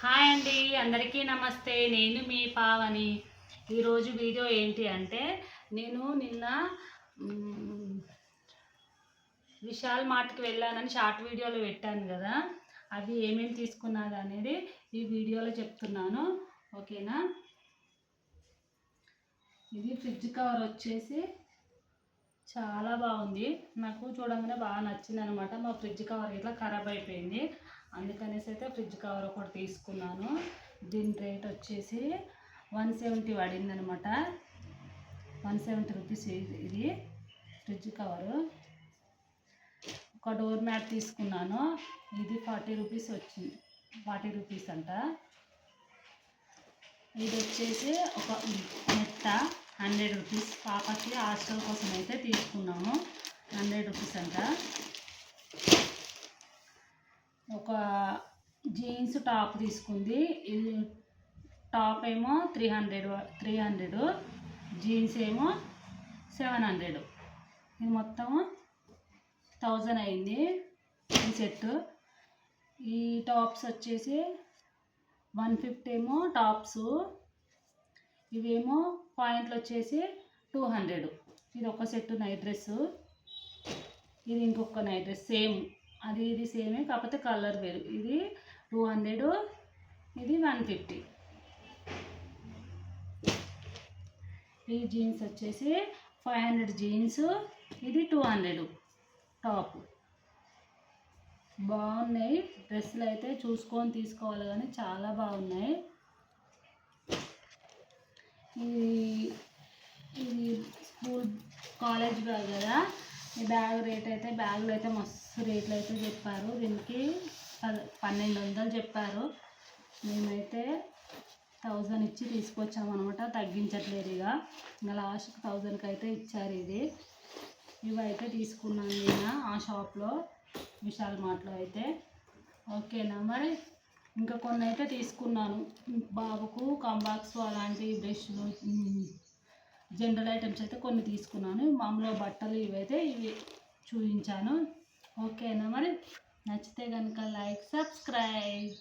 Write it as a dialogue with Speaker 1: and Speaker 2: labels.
Speaker 1: Hi అండి, అందరికీ నమస్తే. నేను మీ పావని. ఈరోజు వీడియో ఏంటి అంటే, నేను నిన్న విశాల్ మార్ట్కి వెళ్ళానని షార్ట్ వీడియోలో పెట్టాను కదా, అవి ఏమేమి తీసుకున్నది అనేది ఈ వీడియోలో చెప్తున్నాను. ఓకేనా? ఇది ఫ్రిడ్జ్ కవర్ వచ్చేసి చాలా బాగుంది. నాకు చూడంగానే బాగా నచ్చింది అనమాట. మా ఫ్రిడ్జ్ కవర్ ఇట్లా ఖరాబ్ అయిపోయింది, అందుకనేసి అయితే ఫ్రిడ్జ్ కవర్ ఒకటి తీసుకున్నాను. దీని రేట్ వచ్చేసి 170 పడింది అనమాట. 170 రూపీస్ ఇది ఫ్రిడ్జ్ కవరు. ఒక డోర్ మ్యాట్ తీసుకున్నాను, ఇది 40 రూపీస్ వచ్చింది. 40 రూపీస్ అంట. ఇది వచ్చేసి ఒక మెత్త 100 రూపీస్. పాపకి హాస్టల్ కోసం అయితే తీసుకున్నాము. 100 రూపీస్ అంట. ఒక జీన్స్ టాప్ తీసుకుంది. ఇది టాప్ ఏమో 300, జీన్స్ ఏమో 700. ఇది మొత్తము 1000 అయింది ఈ సెట్. ఈ టాప్స్ వచ్చేసి 150 ఏమో టాప్స్, ఇవేమో పాయింట్లు వచ్చేసి 200. ఇది ఒక సెట్ నైట్ డ్రెస్సు, ఇది ఇంకొక నైట్ డ్రెస్ సేమ్. అది ఇది సేమే, కాకపోతే కలర్ వేరు. ఇది 200, ఇది 150. ఈ జీన్స్ వచ్చేసి 500 జీన్స్, ఇది 200 టాప్. బాగున్నాయి డ్రెస్సులు అయితే, చూసుకొని తీసుకోవాలి కానీ చాలా బాగున్నాయి. ఇది స్కూల్ కాలేజ్ బ్యాగ్ కదా. ఈ బ్యాగ్ రేట్ అయితే, బ్యాగులు అయితే మస్తు రేట్లు అయితే చెప్పారు. దీనికి 1200 చెప్పారు. మేమైతే 1000 ఇచ్చి తీసుకొచ్చామన్నమాట. తగ్గించట్లేదు ఇక. ఇంకా లాస్ట్కి 1000కి అయితే ఇచ్చారు. ఇవైతే తీసుకున్నాను నేను ఆ షాప్లో, విశాల్ మార్ట్లో అయితే. ఓకేనా? మరి ఇంకా కొన్ని అయితే తీసుకున్నాను. బాబుకు కాంబాక్స్ అలాంటి బ్రష్లు, జనరల్ ఐటమ్స్ అయితే కొన్ని తీసుకున్నాను. మామూలుగా బట్టలు ఇవైతే ఇవి చూపించాను. ఓకేనా? మరి నచ్చితే కనుక లైక్, సబ్స్క్రైబ్.